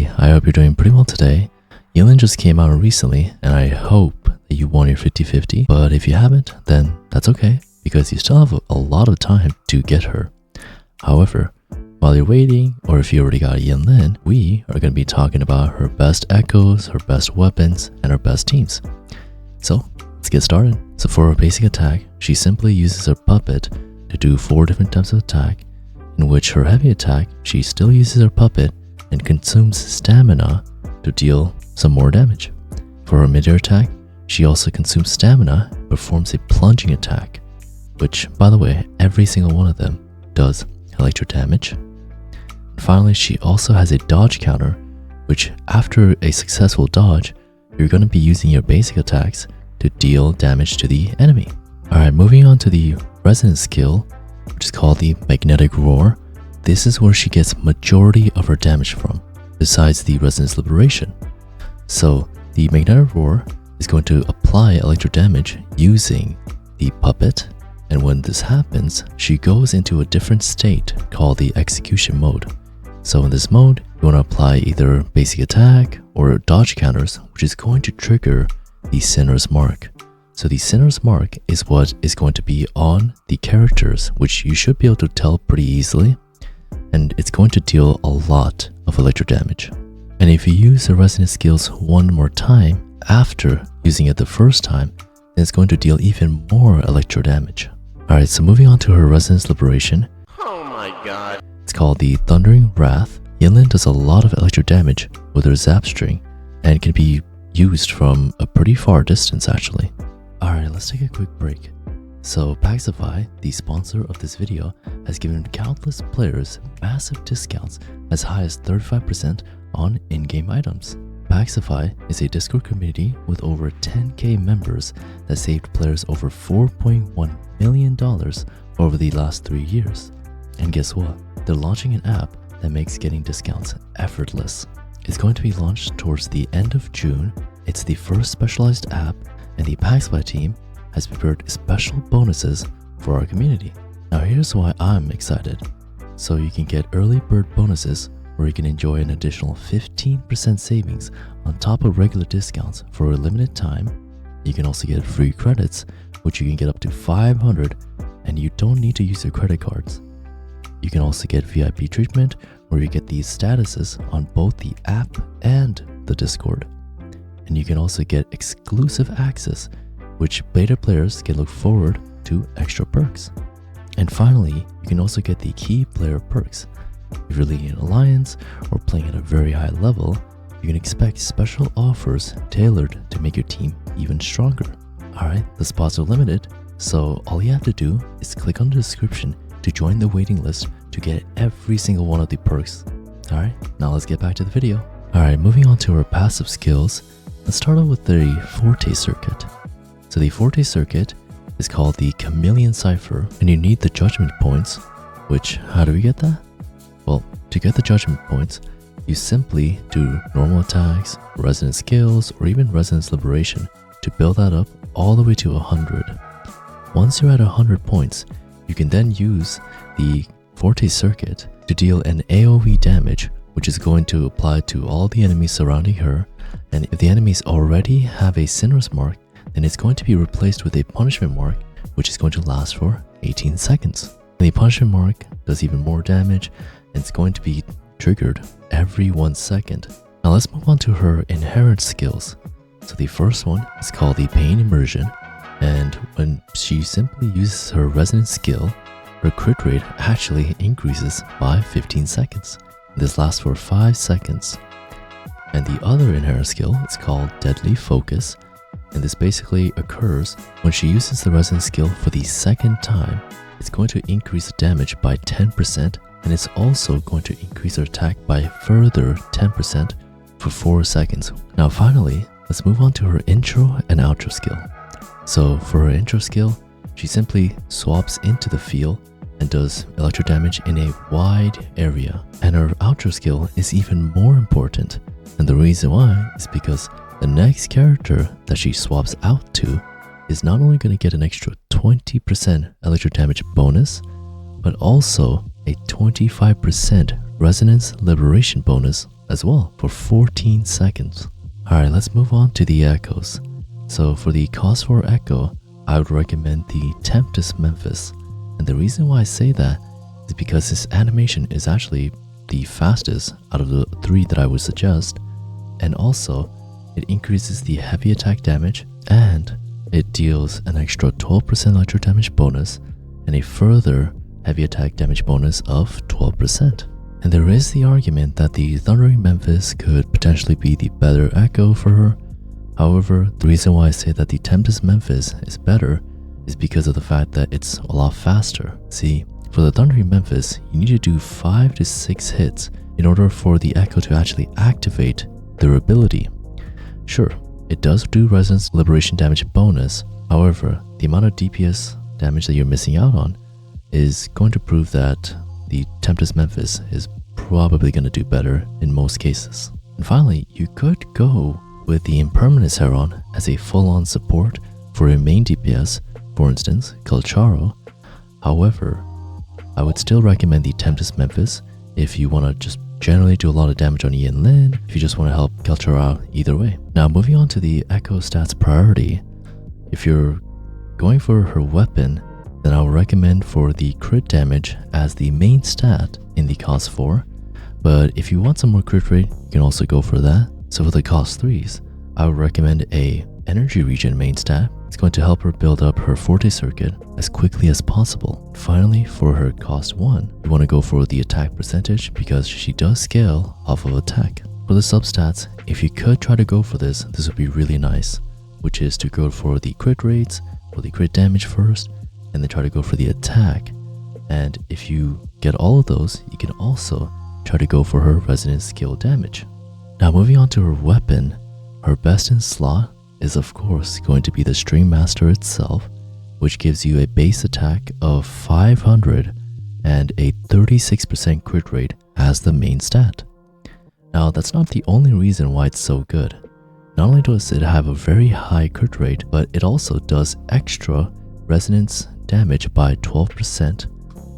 everybody, I hope you're doing pretty well today. Yinlin just came out recently and I hope that you won your 50-50, but if you haven't, then that's okay because you still have a lot of time to get her. However, while you're waiting, or if you already got Yinlin, we are going to be talking about her best echoes, her best weapons, and her best teams. So let's get started. So for her basic attack, she simply uses her puppet to do 4 different types of attack, in which her heavy attack, she still uses her puppet and consumes stamina to deal some more damage. For her mid-air attack, she also consumes stamina and performs a plunging attack, which, by the way, every single one of them does electro damage. And finally, she also has a dodge counter, which after a successful dodge, you're going to be using your basic attacks to deal damage to the enemy. Alright, moving on to the resonance skill, which is called the magnetic roar. This is where she gets majority of her damage from, besides the resonance liberation. So the magnetic roar is going to apply electro damage using the puppet, and when this happens, she goes into a different state called the execution mode. So in this mode, you want to apply either basic attack or dodge counters, which is going to trigger the Sinner's Mark. So the Sinner's Mark is what is going to be on the characters, which you should be able to tell pretty easily, and it's going to deal a lot of electro damage. And if you use the resonance skills one more time after using it the first time, then it's going to deal even more electro damage. Alright, so moving on to her resonance liberation. Oh my god. It's called the Thundering Wrath. Yinlin does a lot of electro damage with her zap string and can be used from a pretty far distance actually. Alright, let's take a quick break. So Paxify, the sponsor of this video, has given countless players massive discounts as high as 35% on in-game items. Paxify is a Discord community with over 10k members that saved players over $4.1 million over the last 3 years. And guess what? They're launching an app that makes getting discounts effortless. It's going to be launched towards the end of June. It's the first specialized app, and the Paxify team has prepared special bonuses for our community. Now here's why I'm excited. So you can get early bird bonuses where you can enjoy an additional 15% savings on top of regular discounts for a limited time. You can also get free credits, which you can get up to 500, and you don't need to use your credit cards. You can also get VIP treatment where you get these statuses on both the app and the Discord. And you can also get exclusive access, which beta players can look forward to extra perks. And finally, you can also get the key player perks. If you're leading an alliance or playing at a very high level, you can expect special offers tailored to make your team even stronger. Alright, the spots are limited, so all you have to do is click on the description to join the waiting list to get every single one of the perks. Alright, now let's get back to the video. Alright, moving on to our passive skills, let's start off with the Forte Circuit. So the Forte Circuit is called the Chameleon Cipher, and you need the judgment points, which, how do we get that? Well, to get the judgment points, you simply do normal attacks, resonance skills, or even resonance liberation to build that up all the way to 100. Once you're at 100 points, you can then use the Forte Circuit to deal an AoE damage, which is going to apply to all the enemies surrounding her, and if the enemies already have a Sinner's Mark, then it's going to be replaced with a punishment mark, which is going to last for 18 seconds. And the punishment mark does even more damage, and it's going to be triggered every 1 second. Now let's move on to her inherent skills. So the first one is called the Pain Immersion, and when she simply uses her resonance skill, her crit rate actually increases by 15 seconds. This lasts for 5 seconds. And the other inherent skill is called Deadly Focus, and this basically occurs when she uses the resonance skill for the second time. It's going to increase the damage by 10%, and it's also going to increase her attack by further 10% for 4 seconds. Now finally, let's move on to her intro and outro skill. So for her intro skill, she simply swaps into the field and does electro damage in a wide area. And her outro skill is even more important, and the reason why is because the next character that she swaps out to is not only going to get an extra 20% electro damage bonus, but also a 25% resonance liberation bonus as well for 14 seconds. Alright, let's move on to the echoes. So for the cost 4 echo, I would recommend the Tempest Memphis. And the reason why I say that is because this animation is actually the fastest out of the 3 that I would suggest. And also, it increases the heavy attack damage and it deals an extra 12% electro damage bonus and a further heavy attack damage bonus of 12%. And there is the argument that the Thundering Memphis could potentially be the better echo for her. However, the reason why I say that the Tempest Memphis is better is because of the fact that it's a lot faster. See, for the Thundering Memphis, you need to do 5 to 6 hits in order for the echo to actually activate their ability. Sure, it does do Resonance Liberation damage bonus. However, the amount of DPS damage that you're missing out on is going to prove that the Tempest Memphis is probably going to do better in most cases. And finally, you could go with the Impermanence Heron as a full-on support for a main DPS, for instance, Kalcharo. However, I would still recommend the Tempest Memphis if you want to just generally do a lot of damage on Yinlin, if you just want to help Kalcharo out either way. Now moving on to the Echo stats priority, if you're going for her weapon, then I would recommend for the crit damage as the main stat in the cost 4. But if you want some more crit rate, you can also go for that. So for the cost 3s, I would recommend a energy regen main stat. It's going to help her build up her Forte Circuit as quickly as possible. Finally, for her cost 1, you want to go for the attack percentage because she does scale off of attack. For the substats, if you could try to go for this would be really nice, which is to go for the crit rates or the crit damage first, and then try to go for the attack. And if you get all of those, you can also try to go for her resonance skill damage. Now moving on to her weapon, her best in slot is of course going to be the String Master itself, which gives you a base attack of 500 and a 36% crit rate as the main stat. Now that's not the only reason why it's so good. Not only does it have a very high crit rate, but it also does extra resonance damage by 12%.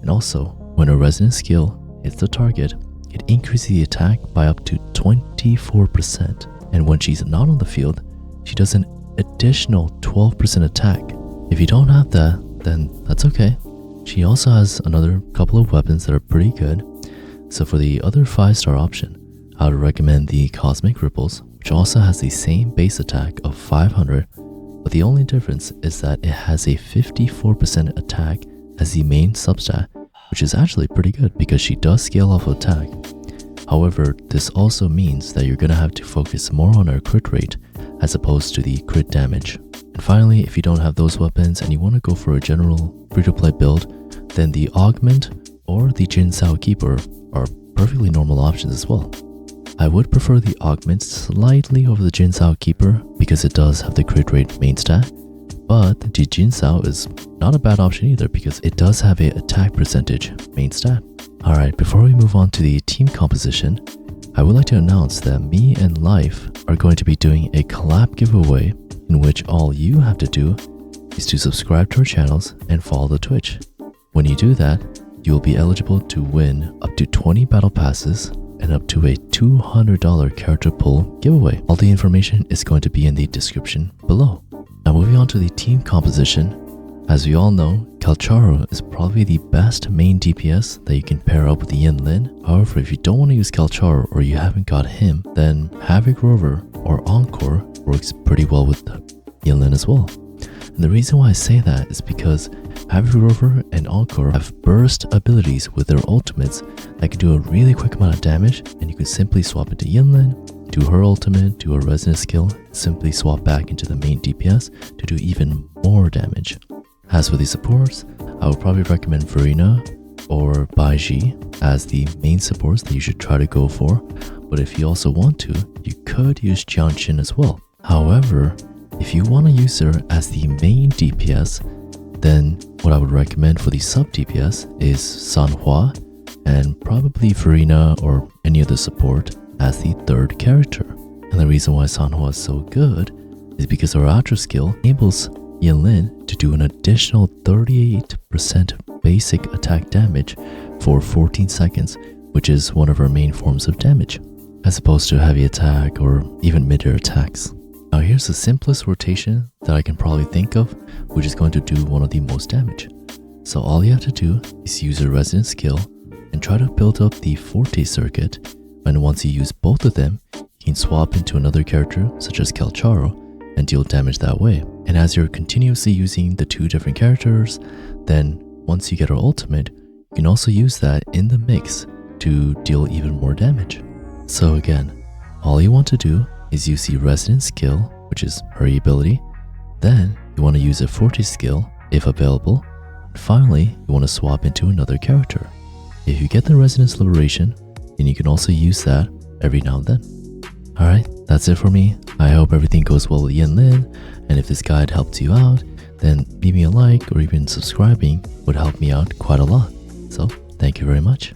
And also, when a resonance skill hits the target, it increases the attack by up to 24%. And when she's not on the field, she does an additional 12% attack. If you don't have that, then that's okay. She also has another couple of weapons that are pretty good. So for the other 5-star option, I would recommend the Cosmic Ripples, which also has the same base attack of 500, but the only difference is that it has a 54% attack as the main substat, which is actually pretty good because she does scale off attack. However, this also means that you're going to have to focus more on her crit rate as opposed to the crit damage. And finally, if you don't have those weapons and you want to go for a general free-to-play build, then the Augment or the Jin Sao Keeper are perfectly normal options as well. I would prefer the Augment slightly over the Jin Sao Keeper because it does have the crit rate main stat, but the Jin Sao is not a bad option either because it does have a attack percentage main stat. Alright, before we move on to the team composition, I would like to announce that me and Life are going to be doing a collab giveaway in which all you have to do is to subscribe to our channels and follow the Twitch. When you do that, you will be eligible to win up to 20 battle passes and up to a $200 character pull giveaway. All the information is going to be in the description below. Now moving on to the team composition. As we all know, Kalcharo is probably the best main DPS that you can pair up with the Yinlin. However, if you don't want to use Kalcharo or you haven't got him, then Havoc Rover or Encore works pretty well with Yinlin as well. And the reason why I say that is because Havoc Rover and Encore have burst abilities with their ultimates that can do a really quick amount of damage, and you can simply swap into Yinlin, do her ultimate, do her resonance skill, and simply swap back into the main DPS to do even more damage. As for the supports, I would probably recommend Reina or Baiji as the main supports that you should try to go for, but if you also want to, you could use Jiangxin as well. However, if you want to use her as the main DPS, then what I would recommend for the sub DPS is Sanhua and probably Reina or any other support as the third character. And the reason why Sanhua is so good is because her Ultra skill enables Yinlin to do an additional 38% basic attack damage for 14 seconds, which is one of her main forms of damage. as opposed to heavy attack or even mid-air attacks. Now here's the simplest rotation that I can probably think of, which is going to do one of the most damage. So all you have to do is use your Resident skill and try to build up the Forte Circuit, and once you use both of them, you can swap into another character such as Calcharo and deal damage that way. And as you're continuously using the two different characters, then once you get her ultimate, you can also use that in the mix to deal even more damage. So again, all you want to do is use the Resident skill, which is her ability. Then you want to use a Forte skill if available. And finally, you want to swap into another character. If you get the Resonance Liberation, then you can also use that every now and then. Alright, that's it for me. I hope everything goes well with Yinlin, and if this guide helped you out, then leave me a like or even subscribing would help me out quite a lot. So, thank you very much.